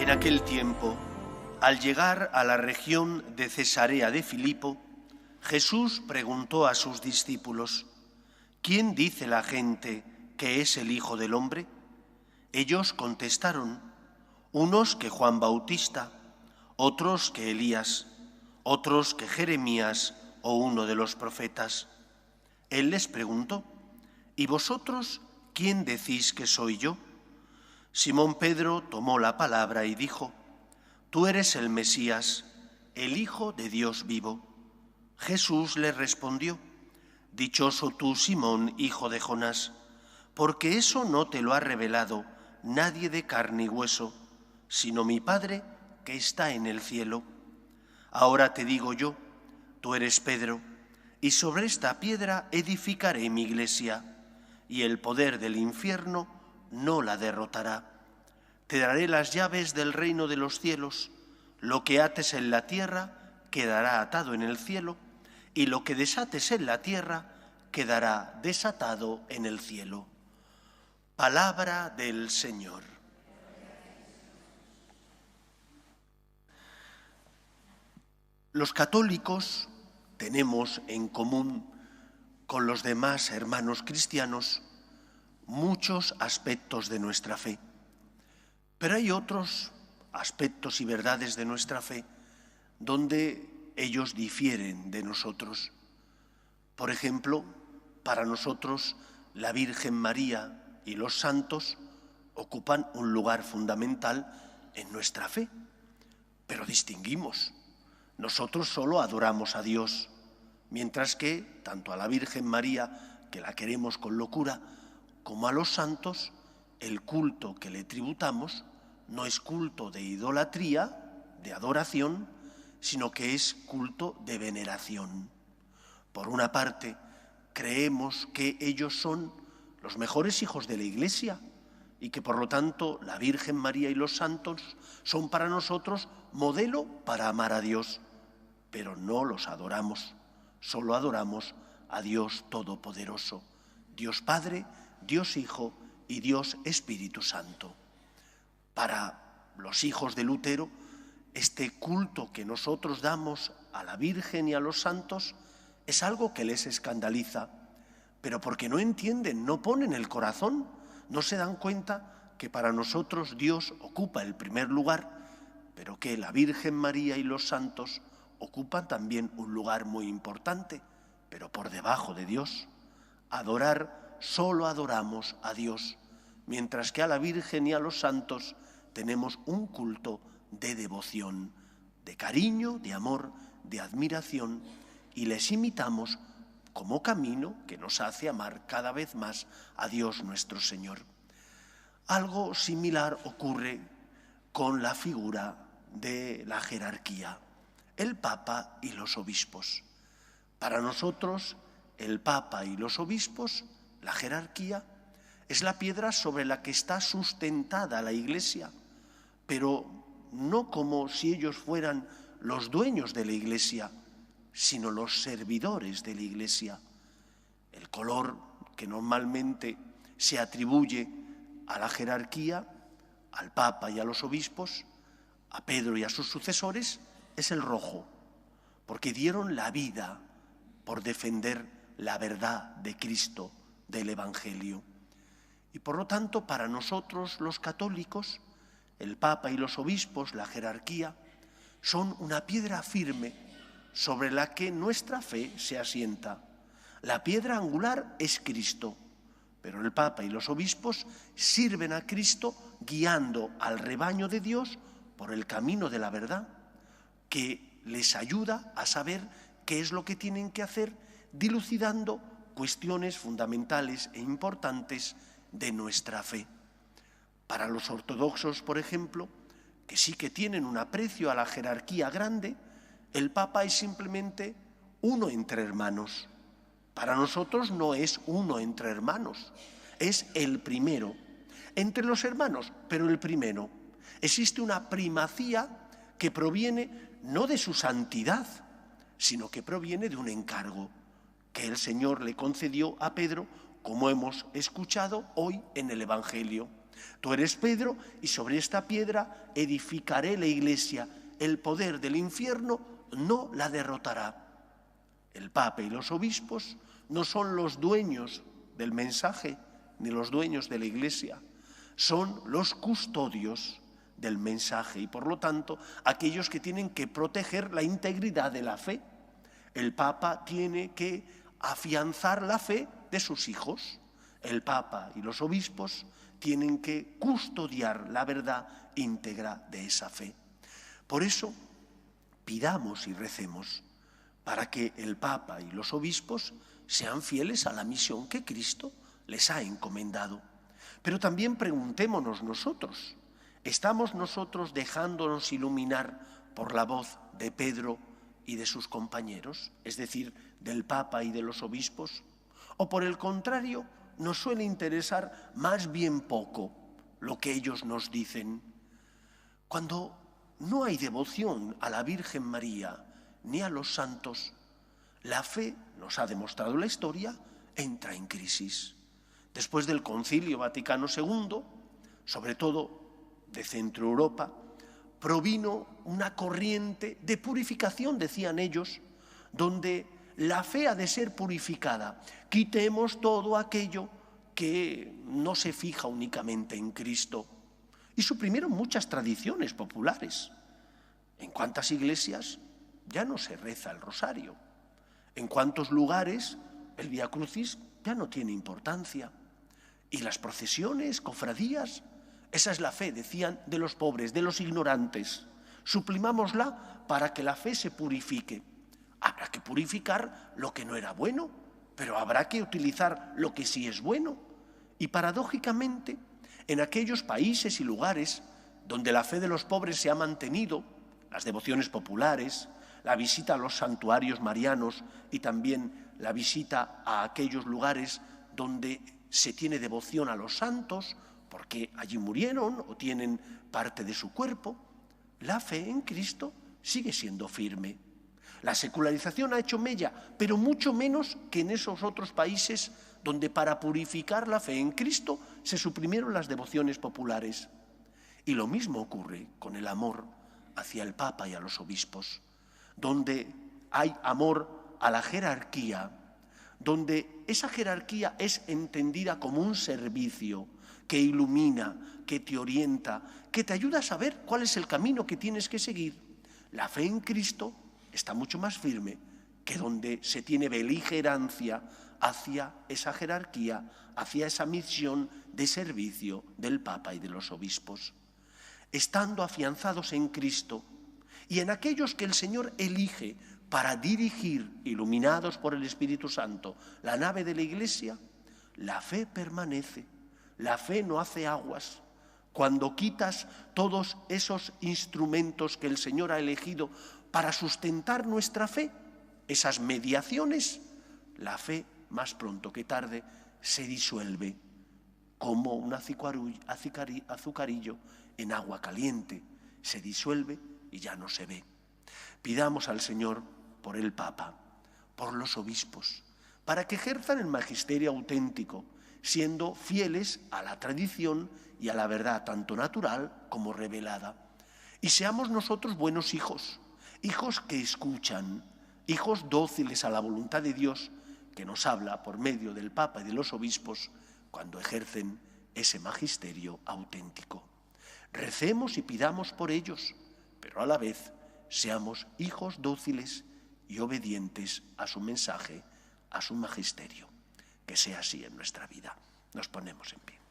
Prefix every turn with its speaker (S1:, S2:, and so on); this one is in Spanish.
S1: En aquel tiempo, al llegar a la región de Cesarea de Filipo, Jesús preguntó a sus discípulos: ¿Quién dice la gente que es el Hijo del Hombre? Ellos contestaron: unos que Juan Bautista, otros que Elías, otros que Jeremías o uno de los profetas. Él les preguntó: ¿y vosotros quién decís que soy yo? Simón Pedro tomó la palabra y dijo: Tú eres el Mesías, el Hijo de Dios vivo. Jesús le respondió: Dichoso tú, Simón, hijo de Jonás, porque eso no te lo ha revelado nadie de carne y hueso, sino mi Padre que está en el cielo. Ahora te digo yo, tú eres Pedro, y sobre esta piedra edificaré mi iglesia, y el poder del infierno no la derrotará. Te daré las llaves del reino de los cielos. Lo que ates en la tierra quedará atado en el cielo, y lo que desates en la tierra quedará desatado en el cielo. Palabra del Señor. Los católicos tenemos en común con los demás hermanos cristianos muchos aspectos de nuestra fe, pero hay otros aspectos y verdades de nuestra fe donde ellos difieren de nosotros. Por ejemplo, para nosotros la Virgen María y los santos ocupan un lugar fundamental en nuestra fe, pero distinguimos. Nosotros solo adoramos a Dios, mientras que tanto a la Virgen María, que la queremos con locura, como a los santos, el culto que le tributamos no es culto de idolatría, de adoración, sino que es culto de veneración. Por una parte, creemos que ellos son los mejores hijos de la Iglesia y que por lo tanto la Virgen María y los santos son para nosotros modelo para amar a Dios, pero no los adoramos, solo adoramos a Dios Todopoderoso, Dios Padre, Dios Hijo y Dios Espíritu Santo. Para los hijos de Lutero, este culto que nosotros damos a la Virgen y a los santos es algo que les escandaliza, pero porque no entienden, no ponen el corazón, no se dan cuenta que para nosotros Dios ocupa el primer lugar, pero que la Virgen María y los santos ocupan también un lugar muy importante, pero por debajo de Dios. Adorar, solo adoramos a Dios, mientras que a la Virgen y a los santos tenemos un culto de devoción, de cariño, de amor, de admiración, y les imitamos como camino que nos hace amar cada vez más a Dios nuestro Señor. Algo similar ocurre con la figura de la jerarquía, el Papa y los obispos. Para nosotros, el Papa y los obispos, la jerarquía, es la piedra sobre la que está sustentada la Iglesia, pero no como si ellos fueran los dueños de la Iglesia, sino los servidores de la Iglesia. El color que normalmente se atribuye a la jerarquía, al Papa y a los obispos, a Pedro y a sus sucesores, es el rojo, porque dieron la vida por defender la verdad de Cristo, del Evangelio. Y por lo tanto, para nosotros los católicos, el Papa y los obispos, la jerarquía, son una piedra firme sobre la que nuestra fe se asienta. La piedra angular es Cristo, pero el Papa y los obispos sirven a Cristo guiando al rebaño de Dios por el camino de la verdad, que les ayuda a saber qué es lo que tienen que hacer, dilucidando cuestiones fundamentales e importantes de nuestra fe. Para los ortodoxos, por ejemplo, que sí que tienen un aprecio a la jerarquía grande, el Papa es simplemente uno entre hermanos. Para nosotros no es uno entre hermanos, es el primero. Entre los hermanos, pero el primero. Existe una primacía que proviene no de su santidad, sino que proviene de un encargo que el Señor le concedió a Pedro, como hemos escuchado hoy en el Evangelio. Tú eres Pedro y sobre esta piedra edificaré la iglesia. El poder del infierno no la derrotará. El Papa y los obispos no son los dueños del mensaje ni los dueños de la iglesia. Son los custodios del mensaje y, por lo tanto, aquellos que tienen que proteger la integridad de la fe. El Papa tiene que afianzar la fe de sus hijos. El Papa y los obispos tienen que custodiar la verdad íntegra de esa fe. Por eso, pidamos y recemos para que el Papa y los obispos sean fieles a la misión que Cristo les ha encomendado. Pero también preguntémonos nosotros, ¿estamos nosotros dejándonos iluminar por la voz de Pedro y de sus compañeros, es decir, del Papa y de los obispos? ¿O por el contrario, nos suele interesar más bien poco lo que ellos nos dicen? Cuando no hay devoción a la Virgen María ni a los santos, la fe, nos ha demostrado la historia, entra en crisis. Después del Concilio Vaticano II, sobre todo de Centro Europa, provino una corriente de purificación, decían ellos, donde la fe ha de ser purificada. Quitemos todo aquello que no se fija únicamente en Cristo. Y suprimieron muchas tradiciones populares. ¿En cuántas iglesias ya no se reza el rosario? ¿En cuántos lugares el Vía Crucis ya no tiene importancia? Y las procesiones, cofradías, esa es la fe, decían, de los pobres, de los ignorantes. Suprimámosla para que la fe se purifique. Habrá que purificar lo que no era bueno, pero habrá que utilizar lo que sí es bueno. Y paradójicamente, en aquellos países y lugares donde la fe de los pobres se ha mantenido, las devociones populares, la visita a los santuarios marianos y también la visita a aquellos lugares donde se tiene devoción a los santos, porque allí murieron o tienen parte de su cuerpo, la fe en Cristo sigue siendo firme. La secularización ha hecho mella, pero mucho menos que en esos otros países donde para purificar la fe en Cristo se suprimieron las devociones populares. Y lo mismo ocurre con el amor hacia el Papa y a los obispos, donde hay amor a la jerarquía, donde esa jerarquía es entendida como un servicio que ilumina, que te orienta, que te ayuda a saber cuál es el camino que tienes que seguir. La fe en Cristo está mucho más firme que donde se tiene beligerancia hacia esa jerarquía, hacia esa misión de servicio del Papa y de los obispos. Estando afianzados en Cristo y en aquellos que el Señor elige para dirigir, iluminados por el Espíritu Santo, la nave de la Iglesia, la fe permanece, la fe no hace aguas. Cuando quitas todos esos instrumentos que el Señor ha elegido para sustentar nuestra fe, esas mediaciones, la fe más pronto que tarde se disuelve como un azucarillo en agua caliente, se disuelve y ya no se ve. Pidamos al Señor por el Papa, por los obispos, para que ejerzan el magisterio auténtico, siendo fieles a la tradición y a la verdad tanto natural como revelada. Y seamos nosotros buenos hijos, hijos que escuchan, hijos dóciles a la voluntad de Dios, que nos habla por medio del Papa y de los obispos cuando ejercen ese magisterio auténtico. Recemos y pidamos por ellos, pero a la vez seamos hijos dóciles y obedientes a su mensaje, a su magisterio. Que sea así en nuestra vida. Nos ponemos en pie.